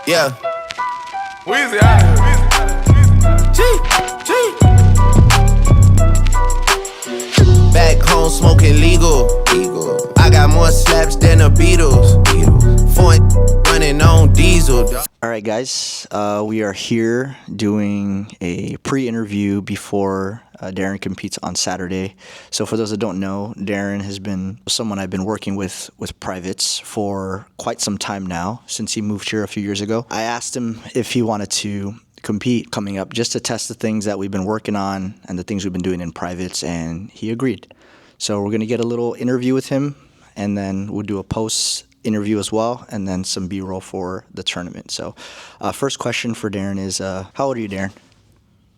Yeah. Weezy out of here. Back home smoking legal. I got more slaps than the Beatles. Foreign running on diesel. All right, guys, we are here doing a pre-interview before Darren competes on Saturday. So for those that don't know, Darren has been someone I've been working with privates for quite some time now, since he moved here a few years ago. I asked him if he wanted to compete coming up just to test the things that we've been working on and the things we've been doing in privates, and he agreed. So we're going to get a little interview with him, and then we'll do a post interview as well, and then some B-roll for the tournament. So first question for Darren is, how old are you, Darren?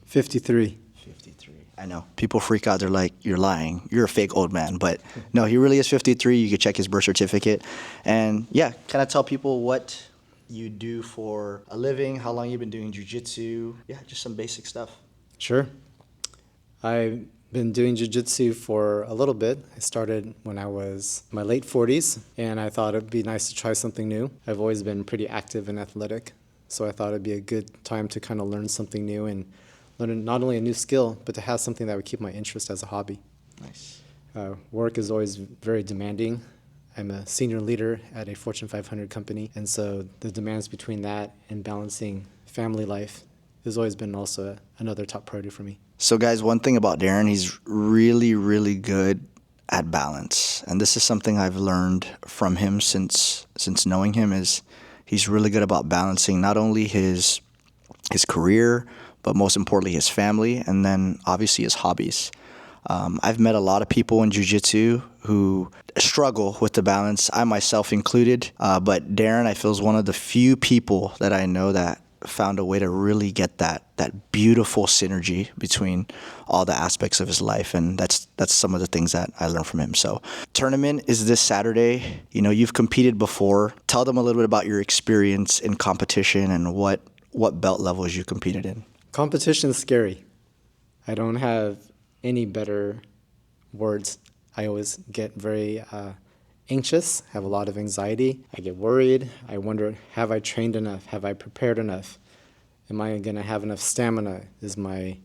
53. 53. I know. People freak out. They're like, you're lying. You're a fake old man. But no, he really is 53. You can check his birth certificate. And yeah, can I tell people what you do for a living, how long you've been doing jiu-jitsu? Yeah, just some basic stuff. Sure. I've been doing jiu-jitsu for a little bit. I started when I was in my late 40s, and I thought it'd be nice to try something new. I've always been pretty active and athletic, so I thought it'd be a good time to kind of learn something new and learn not only a new skill, but to have something that would keep my interest as a hobby. Nice. Work is always very demanding. I'm a senior leader at a Fortune 500 company, and so the demands between that and balancing family life has always been also another top priority for me. So guys, one thing about Darren, he's really, really good at balance. And this is something I've learned from him since knowing him, is he's really good about balancing not only his career, but most importantly his family, and then obviously his hobbies. I've met a lot of people in jiu-jitsu who struggle with the balance, I myself included. But Darren, I feel, is one of the few people that I know that found a way to really get that beautiful synergy between all the aspects of his life, and that's some of the things that I learned from him. So tournament is this Saturday. You know, you've competed before. Tell them a little bit about your experience in competition and what belt levels you competed in. Competition is scary. I don't have any better words. I always get very anxious, have a lot of anxiety. I get worried. I wonder, have I trained enough? Have I prepared enough? Am I going to have enough stamina? Is my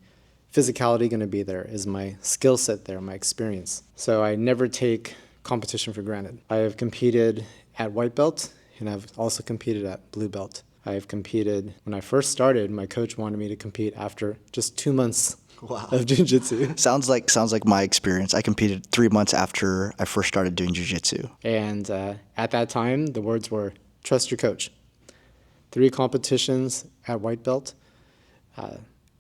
physicality going to be there? Is my skill set there, my experience? So I never take competition for granted. I have competed at white belt, and I've also competed at blue belt. I have competed, when I first started, my coach wanted me to compete after just 2 months of jiu-jitsu. Sounds like my experience. I competed 3 months after I first started doing jiu-jitsu. And at that time, the words were, trust your coach. 3 competitions at white belt.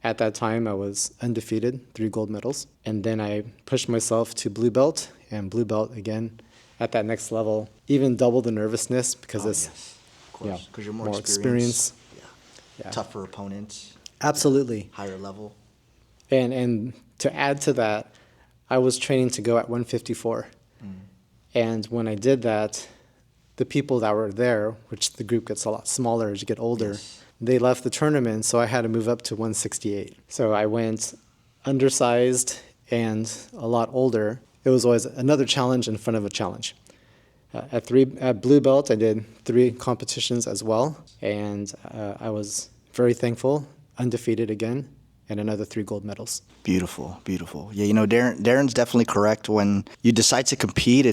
At that time, I was undefeated, 3 gold medals. And then I pushed myself to blue belt, and blue belt again at that next level. Even double the nervousness because Because you're more experience. Yeah. Tougher opponents. Absolutely. Higher level. And to add to that, I was training to go at 154. And when I did that, the people that were there, which the group gets a lot smaller as you get older, they left the tournament, so I had to move up to 168. So I went undersized and a lot older. It was always another challenge in front of a challenge. At blue belt, I did 3 competitions as well, and I was very thankful, undefeated again, and another 3 gold medals. Beautiful, beautiful. Yeah, you know, Darren's definitely correct. When you decide to compete,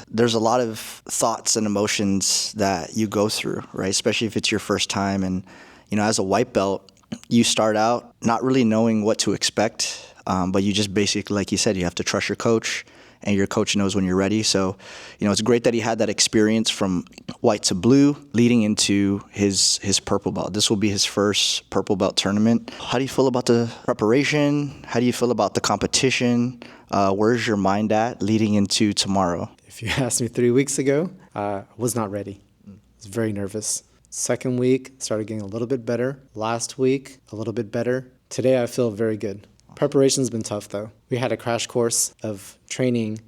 there's a lot of thoughts and emotions that you go through, right? Especially if it's your first time. And, you know, as a white belt, you start out not really knowing what to expect, but you just basically, like you said, you have to trust your coach, and your coach knows when you're ready. So, you know, it's great that he had that experience from white to blue leading into his purple belt. This will be his first purple belt tournament. How do you feel about the preparation? How do you feel about the competition? Where's your mind at leading into tomorrow? If you asked me 3 weeks ago, I was not ready. I was very nervous. Second week, started getting a little bit better. Last week, a little bit better. Today, I feel very good. Preparation's been tough, though. We had a crash course of training,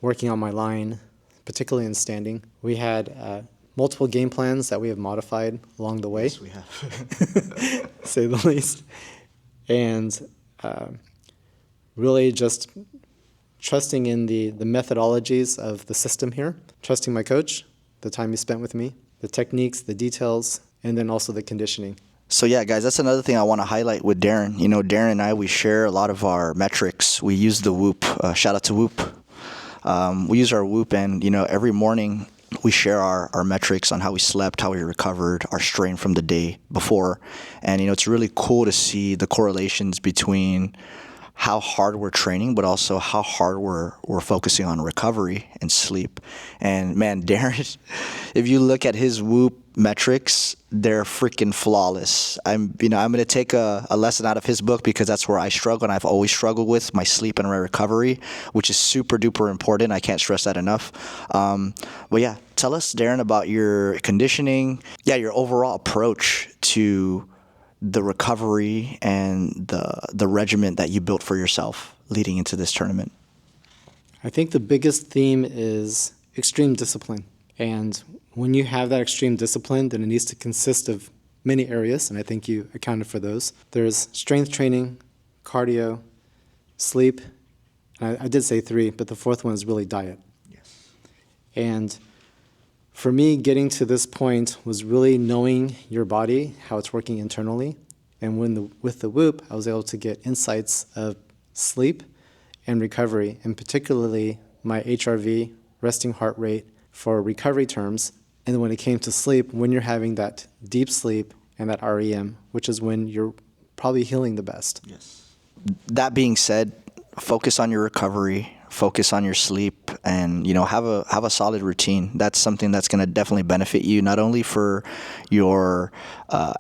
working on my line, particularly in standing. We had multiple game plans that we have modified along the way. Yes, we have. Say the least. And really just trusting in the methodologies of the system here, trusting my coach, the time he spent with me, the techniques, the details, and then also the conditioning. So yeah, guys, that's another thing I want to highlight with Darren. Darren and I, we share a lot of our metrics. We use the Whoop. Shout out to Whoop. We use our Whoop, and every morning we share our metrics on how we slept, how we recovered, our strain from the day before, and it's really cool to see the correlations between how hard we're training, but also how hard we're focusing on recovery and sleep. And man, Darren, if you look at his Whoop metrics, they're freaking flawless. I'm going to take a lesson out of his book, because that's where I struggle, and I've always struggled with my sleep and my recovery, which is super duper important. I can't stress that enough. But yeah, tell us, Darren, about your conditioning, your overall approach to the recovery and the regimen that you built for yourself leading into this tournament. I think the biggest theme is extreme discipline. And when you have that extreme discipline, then it needs to consist of many areas, and I think you accounted for those. There's strength training, cardio, sleep, and I did say 3, but the 4th one is really diet. Yes. And for me, getting to this point was really knowing your body, how it's working internally. And with the Whoop, I was able to get insights of sleep and recovery, and particularly my HRV, resting heart rate, for recovery terms. And then when it came to sleep, when you're having that deep sleep and that REM, which is when you're probably healing the best. Yes. That being said, focus on your recovery, focus on your sleep, and have a solid routine. That's something that's going to definitely benefit you, not only for your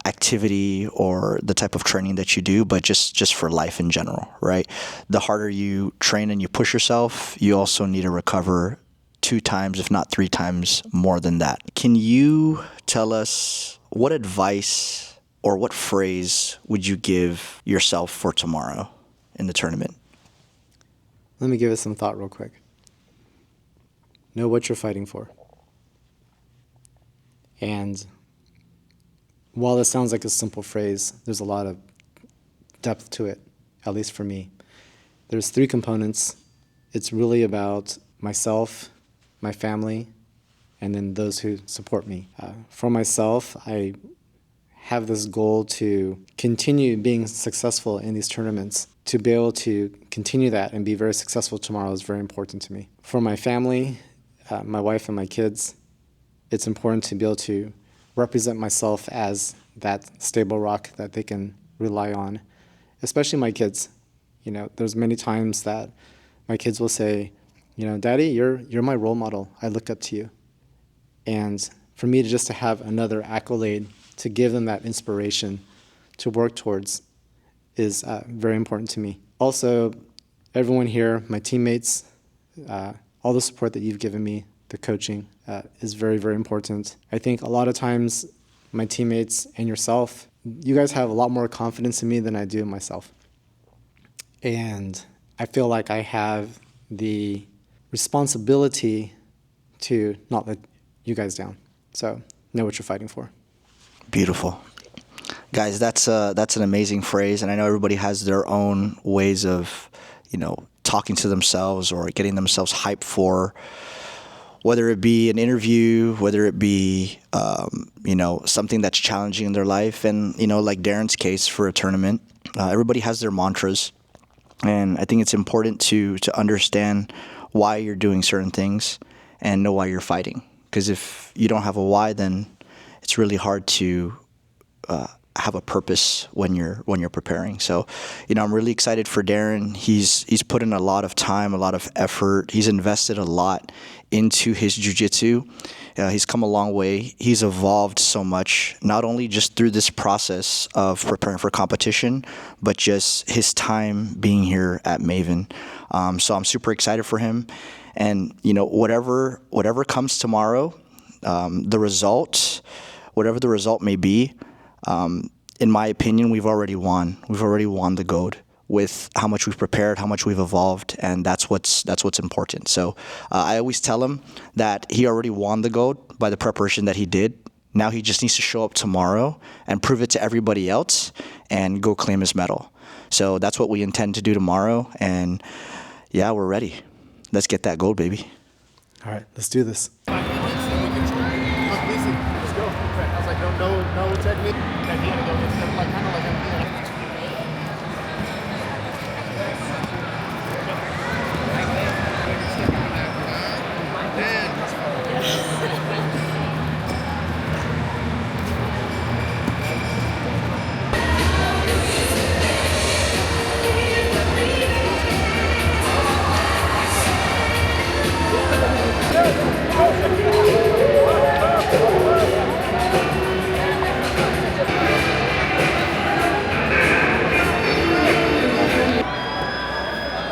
activity or the type of training that you do, but just for life in general, right? The harder you train and you push yourself, you also need to recover 2 times, if not 3 times more than that. Can you tell us what advice or what phrase would you give yourself for tomorrow in the tournament? Let me give it some thought real quick. Know what you're fighting for. And while this sounds like a simple phrase, there's a lot of depth to it, at least for me. There's 3 components. It's really about myself, my family, and then those who support me. For myself, I have this goal to continue being successful in these tournaments. To be able to continue that and be very successful tomorrow is very important to me. For my family, my wife and my kids, it's important to be able to represent myself as that stable rock that they can rely on, especially my kids. There's many times that my kids will say, Daddy, you're my role model. I look up to you. And for me to have another accolade to give them that inspiration to work towards is very important to me. Also, everyone here, my teammates, all the support that you've given me, the coaching, is very, very important. I think a lot of times my teammates and yourself, you guys have a lot more confidence in me than I do in myself. And I feel like I have the responsibility to not let you guys down. So know what you're fighting for. Beautiful. Guys, that's an amazing phrase, and I know everybody has their own ways of, talking to themselves or getting themselves hyped for, whether it be an interview, whether it be, something that's challenging in their life, and, like Darren's case for a tournament, everybody has their mantras, and I think it's important to understand why you're doing certain things and know why you're fighting, because if you don't have a why, then it's really hard to have a purpose when you're preparing. So, I'm really excited for Darren. He's put in a lot of time, a lot of effort. He's invested a lot into his jiu-jitsu. He's come a long way. He's evolved so much, not only just through this process of preparing for competition, but just his time being here at Maven. So I'm super excited for him. And, whatever comes tomorrow, whatever the result may be, in my opinion, we've already won. We've already won the gold with how much we've prepared, how much we've evolved, and that's what's important. So I always tell him that he already won the gold by the preparation that he did. Now he just needs to show up tomorrow and prove it to everybody else and go claim his medal. So that's what we intend to do tomorrow, and yeah, we're ready. Let's get that gold, baby. All right, let's do this. Let's go. I was like, no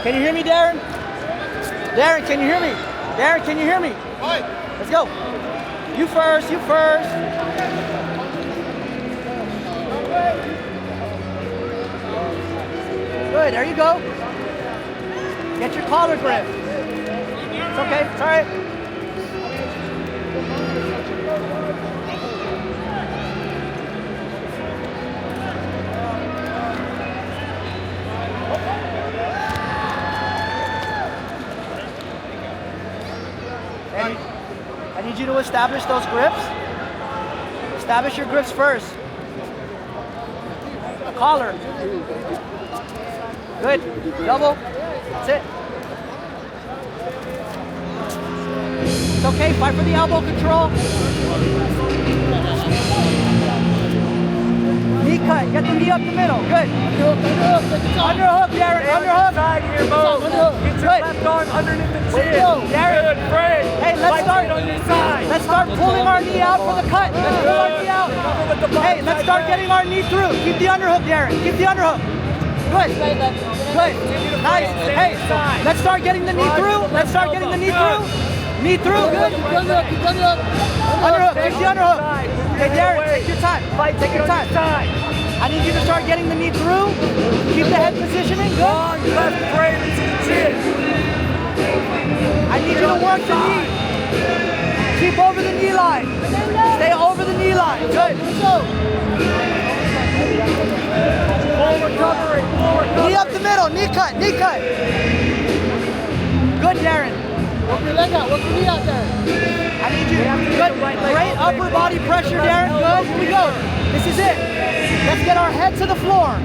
Can you hear me, Darren? Darren, can you hear me? Darren, can you hear me? Let's go. You first, you first. Good, there you go. Get your collar grip. It's okay, it's all right. I need you to establish those grips. Establish your grips first. Collar. Good. Double. That's it. It's okay. Fight for the elbow control. Knee cut. Get the knee up the middle. Good. Underhook, Darren. Underhook. Side here, Mo. Get your left arm underneath the chin. Darren. Good, Fred. Hey, let's start. On your side. Let's start pulling our knee out for the cut. Let's pull our knee out. Hey, let's start getting our knee through. Keep the underhook, Darren. Keep the underhook. Good. Good. Nice. Hey, let's start getting the knee through. Let's start getting the knee through. Knee through. Good. Underhook. Keep the underhook. Hey, Darren, take your time. Take your time. I need you to start getting the knee through. Keep the head positioning. Good. Long left frame into the chin. I need you to work the knee. Keep over the knee line. Stay over the knee line. Good. Full recovery. Knee up the middle. Knee cut. Knee cut. Good, Darren. Work your leg out. Work your knee out there. I need you. Good. Great upper body pressure, Darren. Good. Here we go. This is it. Let's get our head to the floor.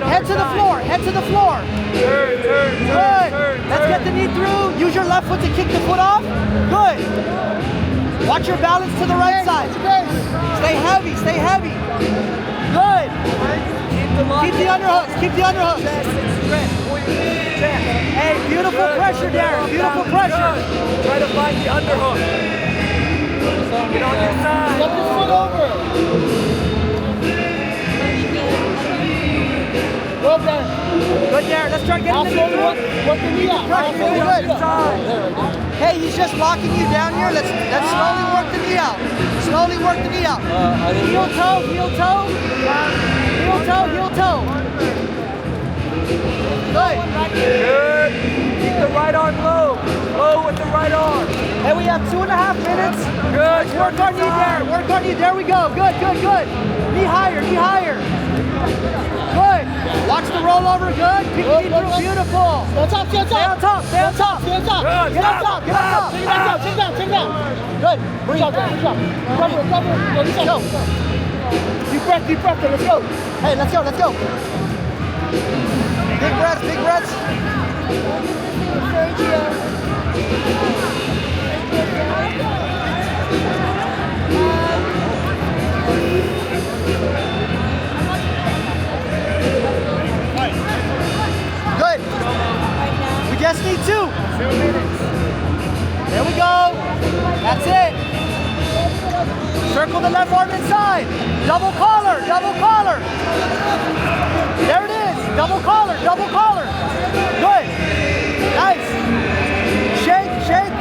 Head to the floor. Head to the floor. Good. Let's get the knee through. Use your left foot to kick the foot off. Good. Watch your balance to the right side. Stay heavy. Stay heavy. Good. Keep the underhooks. Keep the underhooks. Hey, beautiful pressure, Darren. Beautiful pressure. Try to find the underhook. Get on your side. Flip your foot over. Well done. Good, Darren. Let's try getting the knee through. Work the knee out. Really good. Hey, he's just locking you down here. Let's slowly work the knee out. Slowly work the knee out. Heel toe, heel toe. Heel toe, heel toe. Good. Good. Keep the right arm low. Low with the right arm. Hey, we have 2.5 minutes. Good. Let's work our knee there. Work our knee. There we go. Good, good, good. Knee higher, knee higher. Good. Watch the rollover. Good. Keep the knee through. Beautiful. Stay on top. Stay on Stay on top. Stay on top. Stay on top. Good. Get on top. Get on top. Take it down. Take it down. Take it down. Good. Good job. Good job. Recover. Go this Go. side. Deep breath. Deep breath. Let's go. Hey, let's go. Let's go. Big breaths. Big breaths. Good. We just need 2. 2 minutes. There we go. That's it. Circle the left arm inside. Double collar. Double collar. There it is. Double collar. Double collar. Good. Nice. Shake. Shake.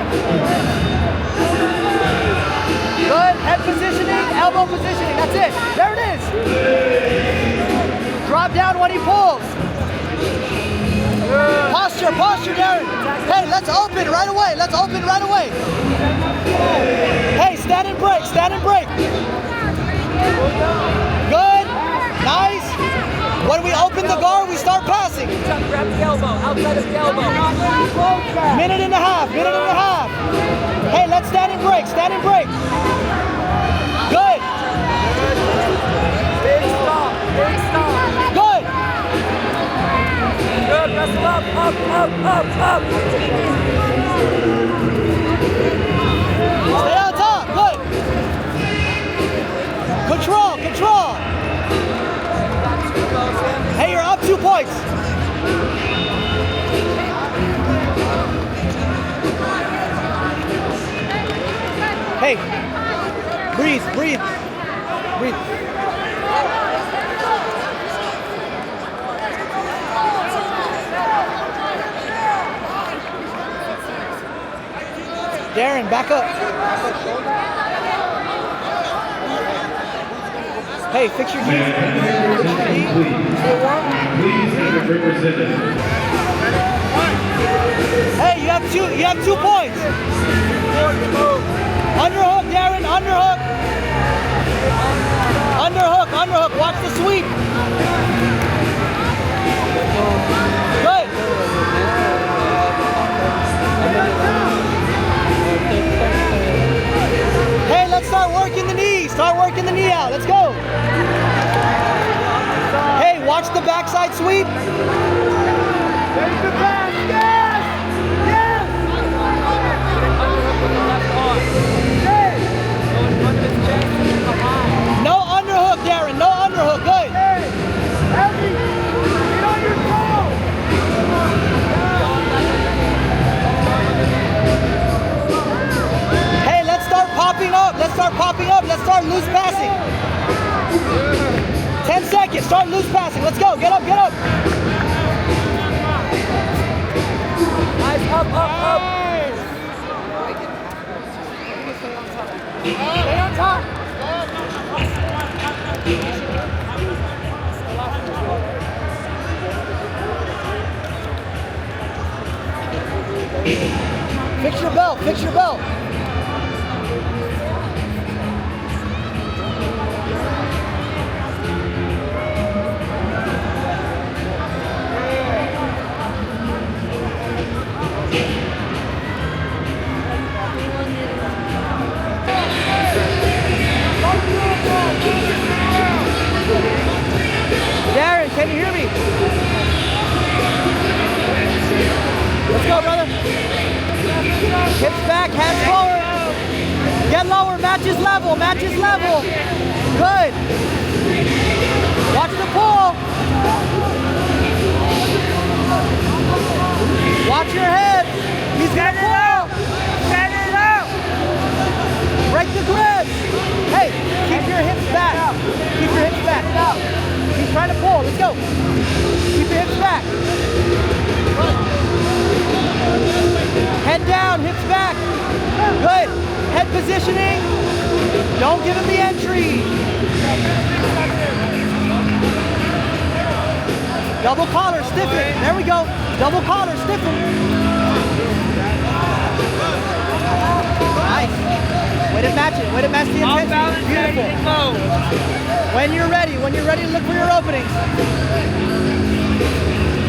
Good. Head positioning. Elbow positioning. That's it. There it is. Drop down when he pulls. Posture, posture, Darren. Hey, let's open right away. Let's open right away. Hey, stand and break, stand and break. Good, nice. When we open the guard, we start passing. Grab the elbow, outside of the elbow. Minute and a half, minute and a half. Hey, let's stand and break, stand and break. Good. up. Stay on top. Good. Control. Hey, you're up 2 points. Hey, breathe. Darren, back up. Hey, fix your knees. Hey, you have 2 points. Underhook, Darren, underhook. Underhook, watch the sweep. Good. Hey, let's start working the knee. Start working the knee out. Let's go. Hey, watch the backside sweep. There's the pass. Yes! Yes! No underhook, Darren. No underhook. Good. Heavy! Get on your toe! Hey, let's start popping up. Let's start loose passing. 10 seconds. Start loose passing. Let's go. Get up. Nice, up. Stay on top. Fix your belt. Darren, can you hear me? Let's go, brother. Hips back, hands forward. Get lower, matches level. Good. Watch the pull. Watch your head. He's gonna pull. Set it up. Break the grip. Hey, keep your hips back. He's trying to pull. Let's go. Keep your hips back. Head down, hips back. Good. Head positioning. Don't give him the entry. Double collar, stiffen. There we go. Double collar, stiffen. Nice. Way to match it. Way to match the intensity. Beautiful. When you're ready to look for your openings.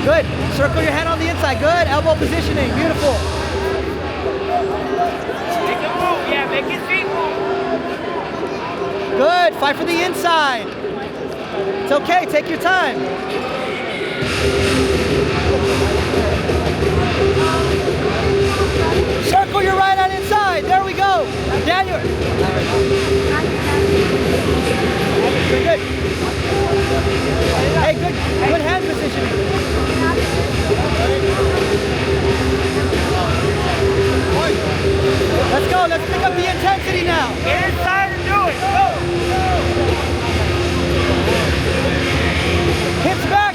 Good. Circle your head on the inside. Good. Elbow positioning. Beautiful. Make it move. Yeah, make his feet move. Good. Fight for the inside. It's okay. Take your time. Circle your right on inside. There we go. Daniel. Good. Hey, good hand positioning. Let's go. Let's pick up the intensity now. Get inside and do it. Go. Hips back.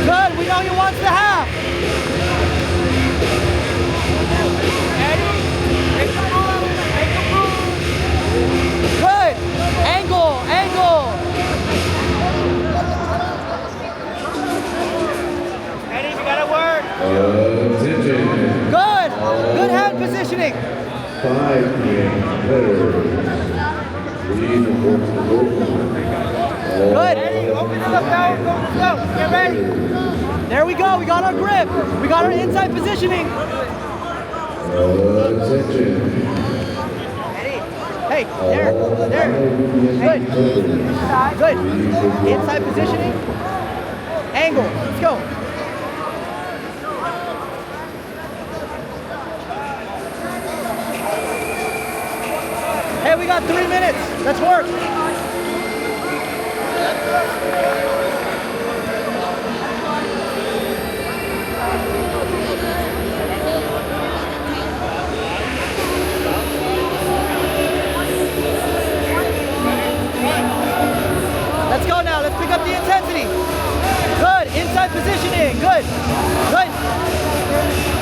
Good. We know he wants the half. Eddie, make a move. Good. Angle. Eddie, we gotta work. Good hand positioning. 5 Good. Eddie, open it up now. Go. Get ready. There we go. We got our grip. We got our inside positioning. Hey, there. Good. Inside positioning. Angle. Let's go. Hey, we got 3 minutes. Let's work. Let's go now. Let's pick up the intensity. Good. Inside positioning. Good. Good.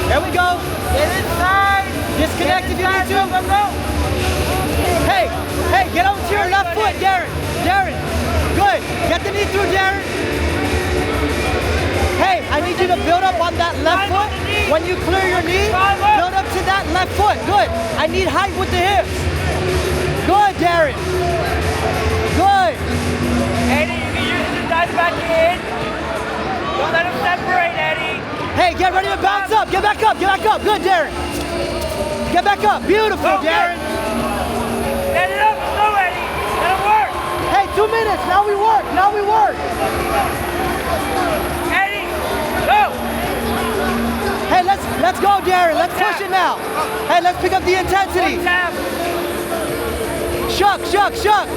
There we go. Get inside. Disconnect if you need to. Hey, hey, get over to your left foot, Darren. Darren. Good. Get the knee through, Darren. Hey, I need you to build up on that left foot. When you clear your knee, build up to that left foot. Good. I need height with the hips. Good, Darren. Good. Eddie, you can use the dive back in. Don't let him separate, Eddie. Hey, get ready to bounce up. Get back up. Get back up. Good, Darren. Get back up. Beautiful, Darren. Set it up slow, Eddie. Let him work. Hey, 2 minutes. Now we work. Now we work. Eddie, go. Hey, let's go, Darren. Let's push it now. Hey, let's pick up the intensity. One tap. Shuck, shuck, shuck.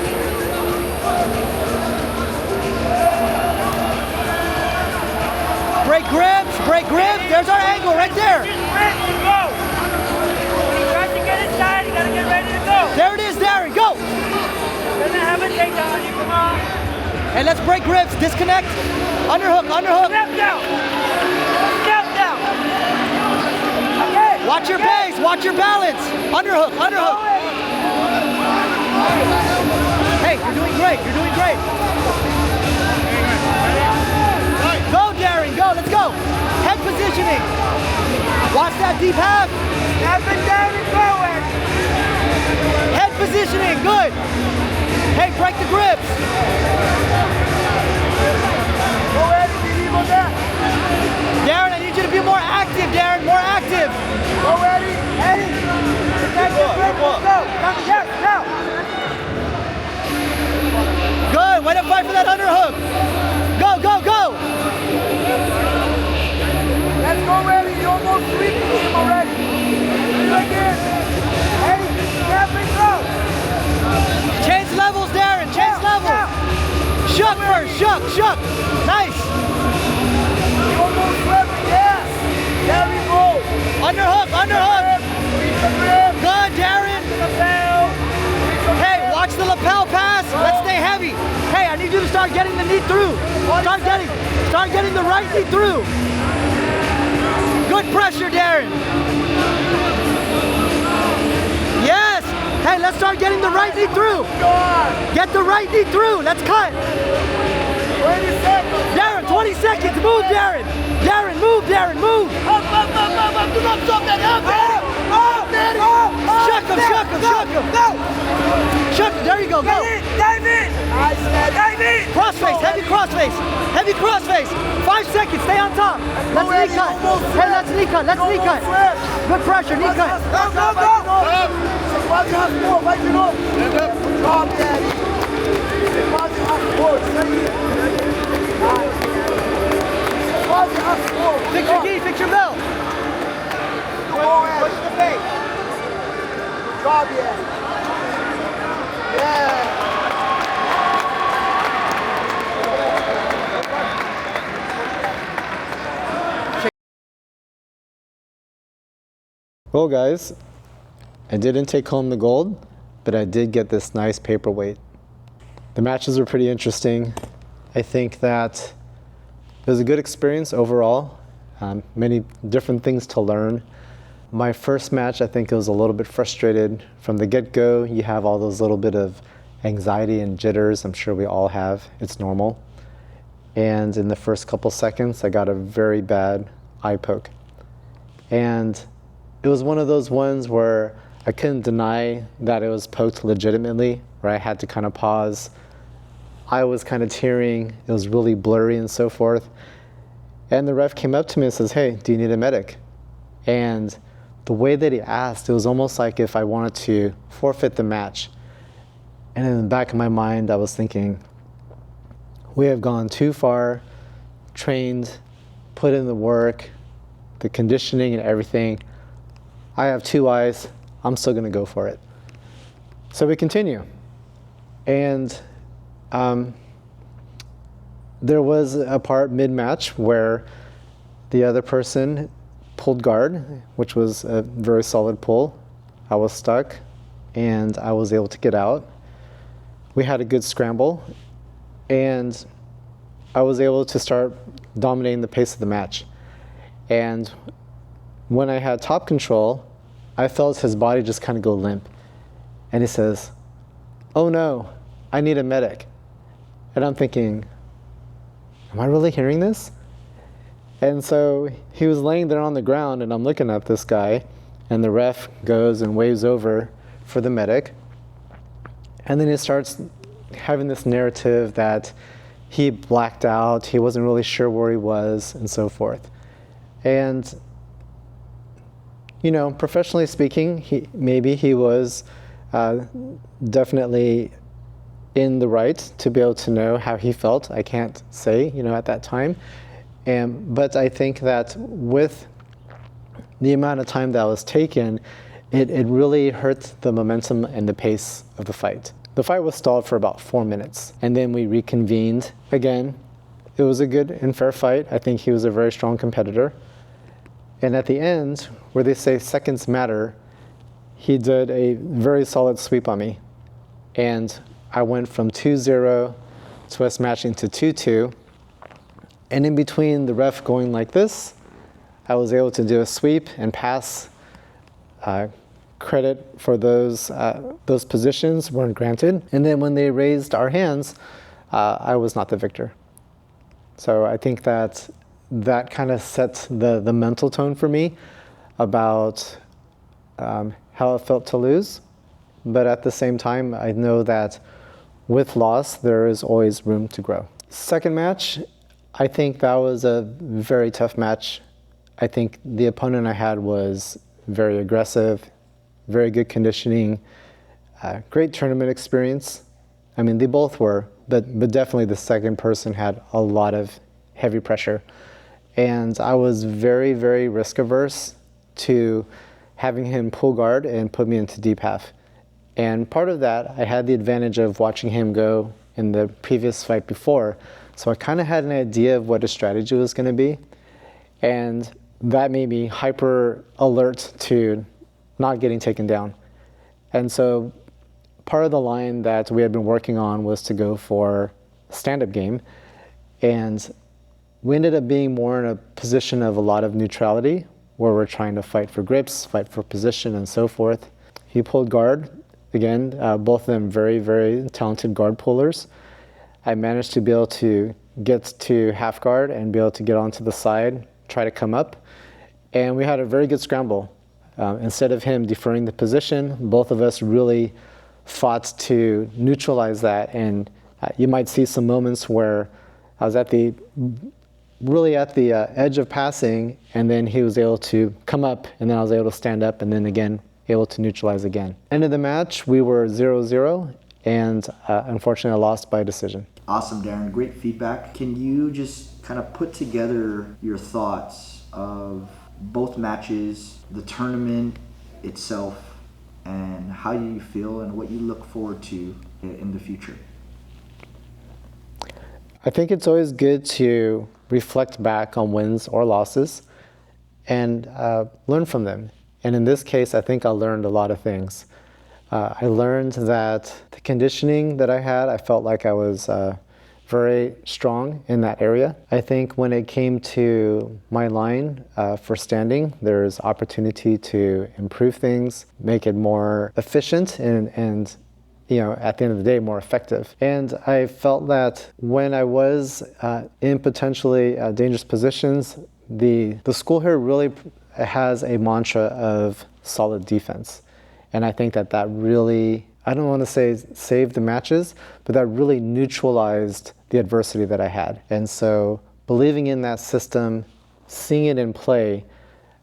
Break grips, break grips. There's our angle right there. Just ready to go. When he tries to get inside, you gotta get ready to go. There it is, Darren. Go. Doesn't have a takedown on you, come on. And let's break grips. Disconnect. Underhook, underhook. Step down. Step down. Okay. Watch your pace. Watch your balance. Underhook, underhook. Hey, you're doing great. You're doing great. Go, Darren. Go. Let's go. Head positioning. Watch that deep half. Snap it down and go, Eddie. Head positioning. Good. Hey, break the grips. Go, Eddie. You need more that. Darren, I need you to be more active, Darren. More active. Go, Eddie. Eddie. Let's go. Come, yes, now. Good. Way to fight for that underhook. Go, go, go. Let's go, Eddie. You're almost reaching him already. Right there. Eddie, snap and go. Change levels, Darren. Change levels. Shuck first. Shuck, shuck. Nice. You almost swept it. Yes. There we go. Underhook, underhook. Reach the grip. Good, Darren. Lapel. Hey, watch the lapel pass. Let's stay heavy. Hey, I need you to start getting the knee through. Start getting the right knee through. Good pressure, Darren. Yes. Hey, let's start getting the right knee through. Get the right knee through. Let's cut. 20 seconds. Darren, 20 seconds. Move, Darren. Darren, move, Darren, move. Up. Do not stop that. Up, Eddie. Shuck him, shuck him, shuck him. Go. Shuck him. There you go. Go. Dive in. Nice, man. Dive in. Crossface, heavy crossface. Heavy crossface. 5 seconds. Stay on top. Let's knee cut. Hey, let's knee cut. Let's knee cut. Good pressure. Knee cut. Go. Quase raspou, vai de novo. Job, Eddie. Quase raspou. Isso aí. Quase raspou. Fix your knee. Fix your belt. Bom, Eddie. Push the base. Job, Eddie. Yeah. Well, guys, I didn't take home the gold, but I did get this nice paperweight. The matches were pretty interesting. I think that it was a good experience overall. Many different things to learn. My first match, I think it was a little bit frustrated. From the get-go, you have all those little bit of anxiety and jitters. I'm sure we all have. It's normal. And in the first couple seconds, I got a very bad eye poke. And it was one of those ones where I couldn't deny that it was poked legitimately, where I had to kind of pause. I was kind of tearing. It was really blurry and so forth. And the ref came up to me and says, "Hey, do you need a medic?" And the way that he asked, it was almost like if I wanted to forfeit the match. And in the back of my mind, I was thinking, we have gone too far, trained, put in the work, the conditioning and everything. I have 2 eyes. I'm still going to go for it. So we continue. And there was a part mid-match where the other person pulled guard, which was a very solid pull. I was stuck, and I was able to get out. We had a good scramble, and I was able to start dominating the pace of the match. And when I had top control, I felt his body just kind of go limp. And he says, "Oh no, I need a medic." And I'm thinking, am I really hearing this? And so he was laying there on the ground, and I'm looking at this guy, and the ref goes and waves over for the medic. And then he starts having this narrative that he blacked out, he wasn't really sure where he was, and so forth. And, you know, professionally speaking, maybe he was definitely in the right to be able to know how he felt. I can't say, you know, at that time. But I think that with the amount of time that was taken, it really hurt the momentum and the pace of the fight. The fight was stalled for about 4 minutes, and then we reconvened again. It was a good and fair fight. I think he was a very strong competitor. And at the end, where they say seconds matter, he did a very solid sweep on me. And I went from 2-0 to us matching to 2-2. And in between the ref going like this, I was able to do a sweep and pass. Credit for those positions weren't granted. And then when they raised our hands, I was not the victor. So I think that kind of set the mental tone for me about how it felt to lose. But at the same time, I know that with loss, there is always room to grow. Second match, I think that was a very tough match. I think the opponent I had was very aggressive, very good conditioning, great tournament experience. I mean, they both were, but definitely the second person had a lot of heavy pressure. And I was very, very risk averse to having him pull guard and put me into deep half. And part of that, I had the advantage of watching him go in the previous fight before. So I kind of had an idea of what his strategy was going to be. And that made me hyper alert to not getting taken down. And so part of the line that we had been working on was to go for a stand-up game. And we ended up being more in a position of a lot of neutrality, where we're trying to fight for grips, fight for position, and so forth. He pulled guard. Again, both of them very, very talented guard pullers. I managed to be able to get to half guard and be able to get onto the side, try to come up. And we had a very good scramble. Instead of him deferring the position, both of us really fought to neutralize that. And you might see some moments where I was really at the edge of passing, and then he was able to come up, and then I was able to stand up, and then again, able to neutralize again. End of the match, we were 0-0, and unfortunately I lost by decision. Awesome, Darren. Great feedback. Can you just kind of put together your thoughts of both matches, the tournament itself, and how you feel and what you look forward to in the future? I think it's always good to reflect back on wins or losses and learn from them. And in this case, I think I learned a lot of things. I learned that the conditioning that I had, I felt like I was very strong in that area. I think when it came to my line for standing, there's opportunity to improve things, make it more efficient and you know, at the end of the day, more effective. And I felt that when I was in potentially dangerous positions, the school here really has a mantra of solid defense. And I think that really, I don't want to say saved the matches, but that really neutralized the adversity that I had. And so believing in that system, seeing it in play,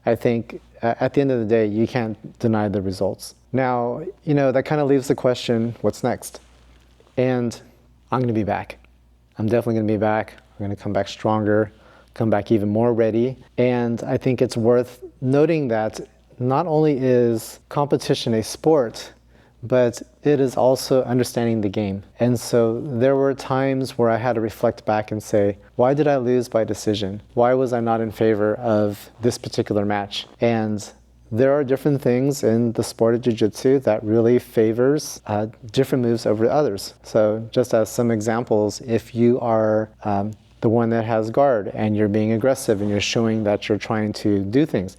I think at the end of the day, you can't deny the results. Now, you know, that kind of leaves the question, what's next? And I'm going to be back. I'm definitely going to be back. I'm going to come back stronger, come back even more ready. And I think it's worth noting that not only is competition a sport, but it is also understanding the game. And so there were times where I had to reflect back and say, why did I lose by decision? Why was I not in favor of this particular match? And there are different things in the sport of jiu-jitsu that really favors different moves over others. So just as some examples, if you are the one that has guard and you're being aggressive and you're showing that you're trying to do things,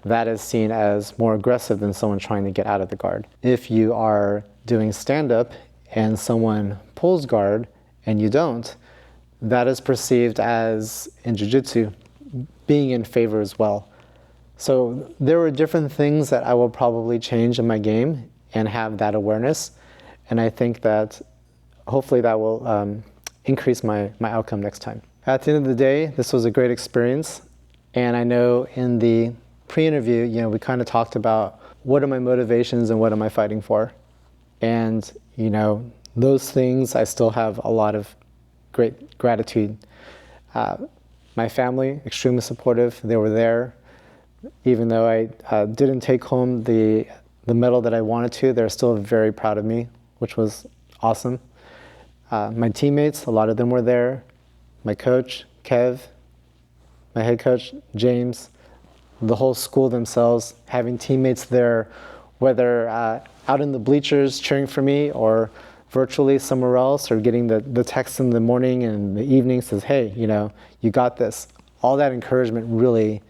that is seen as more aggressive than someone trying to get out of the guard. If you are doing stand-up and someone pulls guard and you don't, that is perceived as, in jiu-jitsu, being in favor as well. So there were different things that I will probably change in my game and have that awareness. And I think that hopefully that will increase my outcome next time. At the end of the day, this was a great experience. And I know in the pre-interview, you know, we kind of talked about what are my motivations and what am I fighting for? And, you know, those things I still have a lot of great gratitude. My family, extremely supportive. They were there. Even though I didn't take home the medal that I wanted to, they're still very proud of me, which was awesome. My teammates, a lot of them were there. My coach, Kev, my head coach, James, the whole school themselves, having teammates there, whether out in the bleachers cheering for me or virtually somewhere else, or getting the text in the morning and the evening says, hey, you know, you got this. All that encouragement really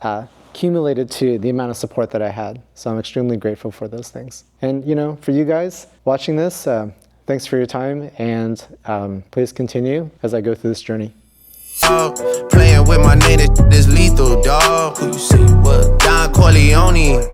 accumulated to the amount of support that I had. So I'm extremely grateful for those things. And, you know, for you guys watching this, thanks for your time, and please continue as I go through this journey. Playing with my name, this lethal, dog. Who you see? What? Don Corleone.